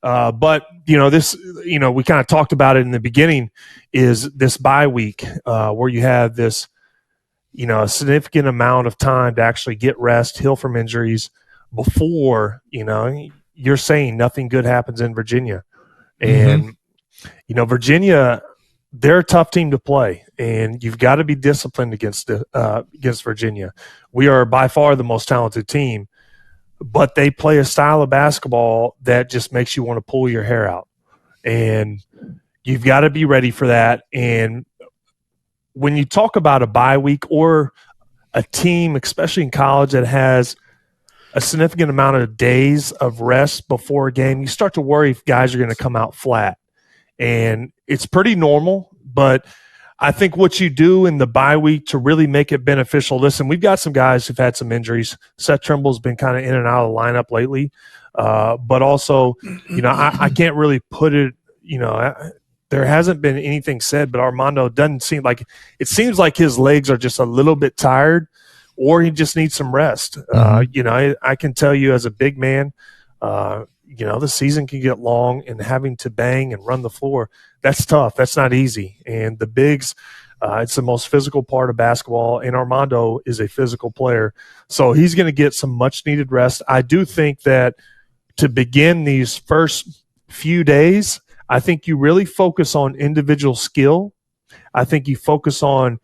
But this, we kind of talked about it in the beginning, is this bye week where you have this, a significant amount of time to actually get rest, heal from injuries before, you're saying nothing good happens in Virginia. And, Virginia, they're a tough team to play, and you've got to be disciplined against Virginia. We are by far the most talented team, but they play a style of basketball that just makes you want to pull your hair out. And you've got to be ready for that. And when you talk about a bye week or a team, especially in college, that has a significant amount of days of rest before a game, you start to worry if guys are going to come out flat. And it's pretty normal, but I think what you do in the bye week to really make it beneficial, listen, we've got some guys who've had some injuries. Seth Trimble's been kind of in and out of the lineup lately. But also, I can't really put it, there hasn't been anything said, but Armando doesn't seem like – it seems like his legs are just a little bit tired, or he just needs some rest. I can tell you as a big man, the season can get long, and having to bang and run the floor, that's tough. That's not easy. And the bigs, it's the most physical part of basketball, and Armando is a physical player. So he's going to get some much-needed rest. I do think that to begin these first few days, I think you really focus on individual skill. I think you focus on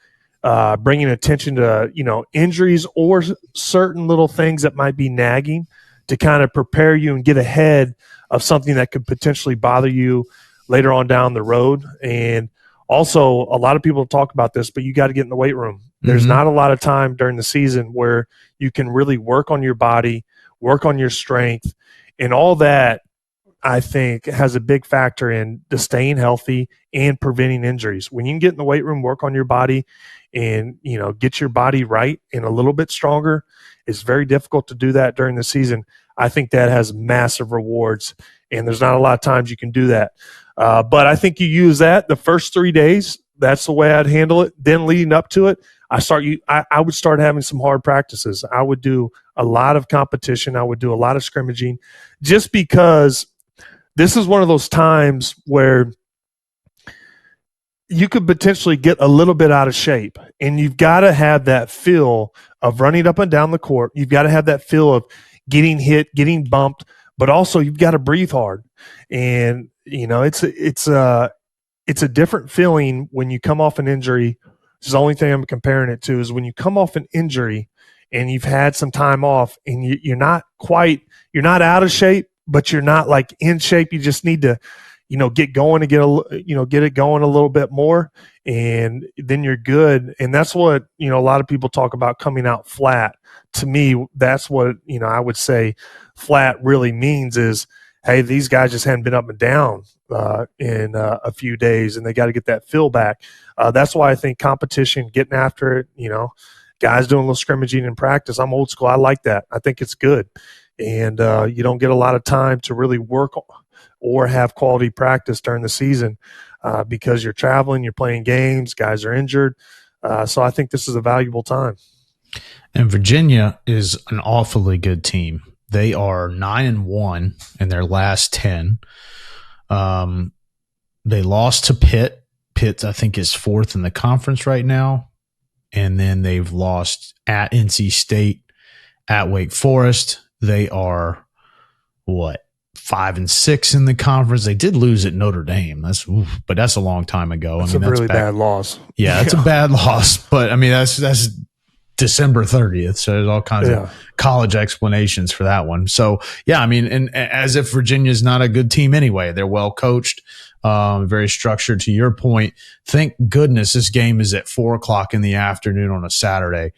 bringing attention to, injuries or certain little things that might be nagging to kind of prepare you and get ahead of something that could potentially bother you later on down the road. And also, a lot of people talk about this, but you got to get in the weight room. There's not a lot of time during the season where you can really work on your body, work on your strength, and all that, I think, has a big factor in the staying healthy and preventing injuries. When you can get in the weight room, work on your body, and get your body right and a little bit stronger, it's very difficult to do that during the season. I think that has massive rewards, and there's not a lot of times you can do that. But I think you use that the first 3 days. That's the way I'd handle it. Then leading up to it, I would start having some hard practices. I would do a lot of competition. I would do a lot of scrimmaging, just because this is one of those times where you could potentially get a little bit out of shape, and you've got to have that feel of running up and down the court. You've got to have that feel of getting hit, getting bumped, but also you've got to breathe hard. And, it's a different feeling when you come off an injury. This is the only thing I'm comparing it to, is when you come off an injury and you've had some time off, and you're not out of shape, but you're not like in shape. You just need to, get going to get it going a little bit more, and then you're good. And that's what, a lot of people talk about coming out flat. To me, that's what, I would say flat really means is, hey, these guys just hadn't been up and down in a few days, and they got to get that feel back. That's why I think competition, getting after it, guys doing a little scrimmaging in practice. I'm old school. I like that. I think it's good. And you don't get a lot of time to really work or have quality practice during the season because you're traveling, you're playing games, guys are injured. So I think this is a valuable time. And Virginia is an awfully good team. They are 9-1 in their last 10. They lost to Pitt. Pitt, I think, is 4th in the conference right now. And then they've lost at NC State, at Wake Forest. They are, 5-6 in the conference. They did lose at Notre Dame. But that's a long time ago. That's a really bad loss. Yeah, that's a bad loss. But, that's December 30th. So there's all kinds of college explanations for that one. So, and as if Virginia's not a good team anyway. They're well coached, very structured. To your point, thank goodness this game is at 4:00 in the afternoon on a Saturday.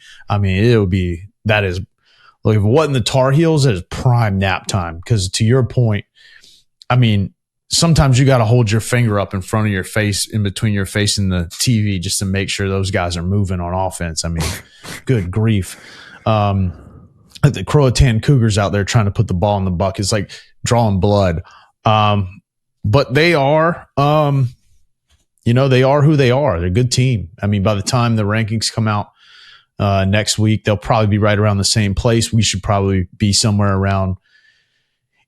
Look, if it wasn't the Tar Heels, it is prime nap time. Because to your point, sometimes you got to hold your finger up in front of your face, in between your face and the TV, just to make sure those guys are moving on offense. Good grief. The Croatan Cougars out there trying to put the ball in the bucket. It's like drawing blood. But they are, they are who they are. They're a good team. By the time the rankings come out next week, they'll probably be right around the same place. We should probably be somewhere around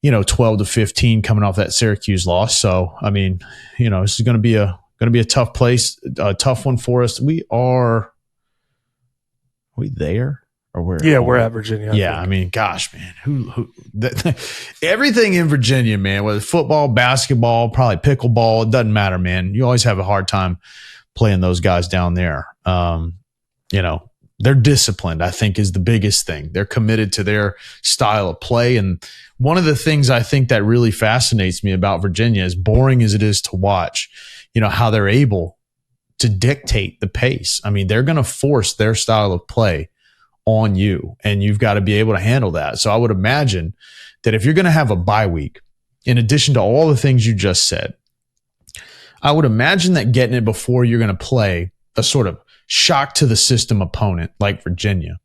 12-15 coming off that Syracuse loss. So, I mean, this is going to be a tough place, a tough one for us. Are we there? Or where? Yeah, we're at Virginia. Yeah, I mean, gosh, man, everything in Virginia, man, whether football, basketball, probably pickleball, it doesn't matter, man. You always have a hard time playing those guys down there. They're disciplined, I think, is the biggest thing. They're committed to their style of play. And one of the things I think that really fascinates me about Virginia, as boring as it is to watch, how they're able to dictate the pace. I mean, they're going to force their style of play on you, and you've got to be able to handle that. So I would imagine that if you're going to have a bye week, in addition to all the things you just said, I would imagine that getting it before you're going to play a sort of shock to the system opponent like Virginia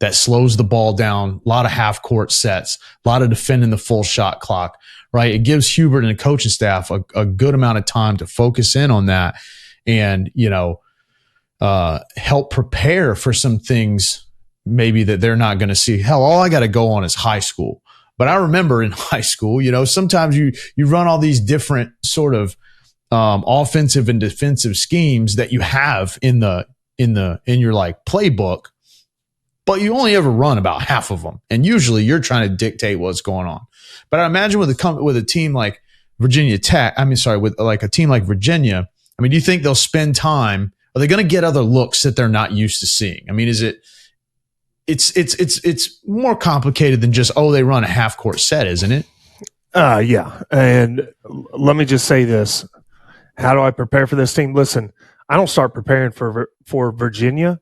that slows the ball down, a lot of half court sets, a lot of defending the full shot clock, right? It gives Hubert and the coaching staff a good amount of time to focus in on that and, help prepare for some things maybe that they're not going to see. Hell, all I got to go on is high school. But I remember in high school, sometimes you run all these different sort of offensive and defensive schemes that you have in your like playbook, but you only ever run about half of them. And usually you're trying to dictate what's going on. But I imagine with a team like Virginia Tech, with like a team like Virginia, I mean, do you think they'll spend time? Are they going to get other looks that they're not used to seeing? I mean, it's more complicated than just, they run a half court set, isn't it? Yeah. And let me just say this. How do I prepare for this team? Listen, I don't start preparing for Virginia.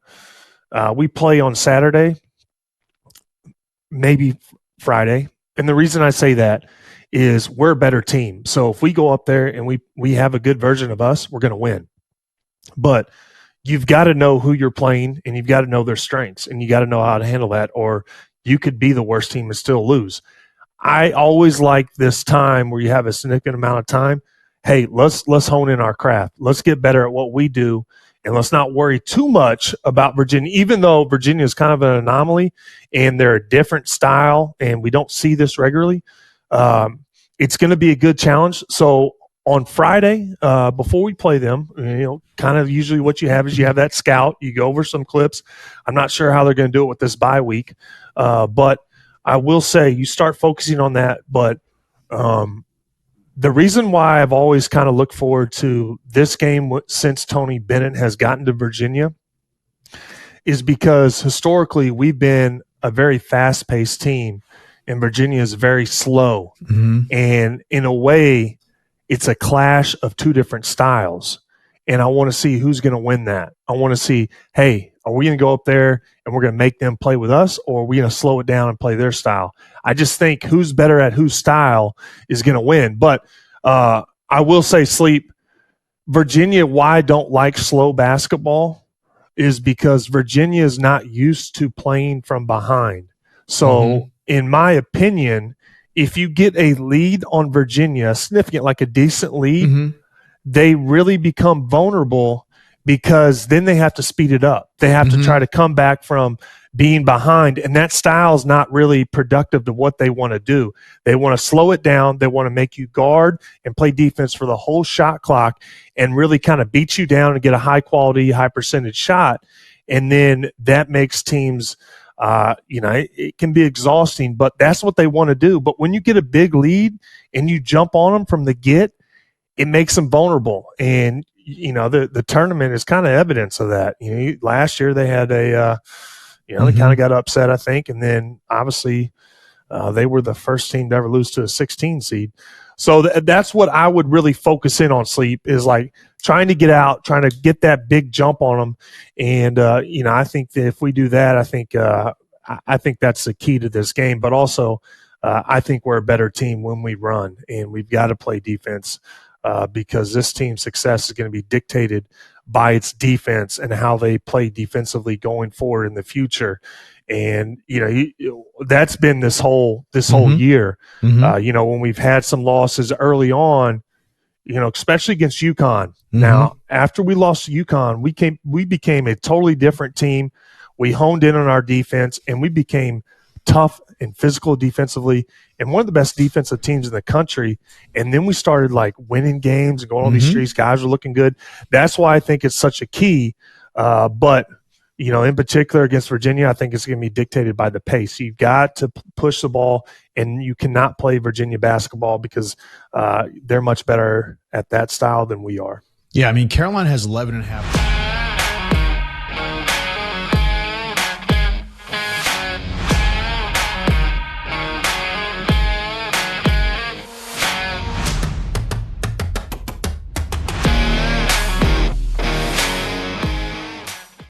We play on Saturday, maybe Friday. And the reason I say that is we're a better team. So if we go up there and we have a good version of us, we're going to win. But you've got to know who you're playing, and you've got to know their strengths, and you got to know how to handle that, or you could be the worst team and still lose. I always like this time where you have a significant amount of time. Hey, let's hone in our craft. Let's get better at what we do, and let's not worry too much about Virginia, even though Virginia is kind of an anomaly and they're a different style and we don't see this regularly. It's going to be a good challenge. So on Friday, before we play them, kind of usually what you have is you have that scout. You go over some clips. I'm not sure how they're going to do it with this bye week, but I will say you start focusing on that. But the reason why I've always kind of looked forward to this game since Tony Bennett has gotten to Virginia is because historically we've been a very fast-paced team, and Virginia is very slow. Mm-hmm. And in a way, it's a clash of two different styles. And I want to see who's going to win that. I want to see, hey, are we going to go up there and we're going to make them play with us, or are we going to slow it down and play their style? I just think who's better at whose style is going to win. But I will say, Sleep, Virginia, why I don't like slow basketball is because Virginia is not used to playing from behind. So in my opinion, if you get a lead on Virginia, significant, like a decent lead, they really become vulnerable because then they have to speed it up. They have to try to come back from being behind, and that style is not really productive to what they want to do. They want to slow it down. They want to make you guard and play defense for the whole shot clock and really kind of beat you down and get a high-quality, high-percentage shot, and then that makes teams it can be exhausting, but that's what they want to do. But when you get a big lead and you jump on them from the get, it makes them vulnerable. And, the tournament is kind of evidence of that. Last year they had they kind of got upset, I think. And then obviously they were the first team to ever lose to a 16 seed. So that's what I would really focus in on, Sleep, is like trying to get out, trying to get that big jump on them. And, I think that if we do that, I think that's the key to this game. But also I think we're a better team when we run, and we've got to play defense because this team's success is going to be dictated by its defense and how they play defensively going forward in the future. And, that's been this whole year. When we've had some losses early on, especially against UConn. Now, after we lost to UConn, we became a totally different team. We honed in on our defense, and we became tough and physical defensively, and one of the best defensive teams in the country. And then we started like winning games and going on these streaks. Guys are looking good. That's why I think it's such a key. But you know, in particular against Virginia, I think it's going to be dictated by the pace. You've got to push the ball, and you cannot play Virginia basketball because they're much better at that style than we are. Yeah, I mean, Carolina has 11.5.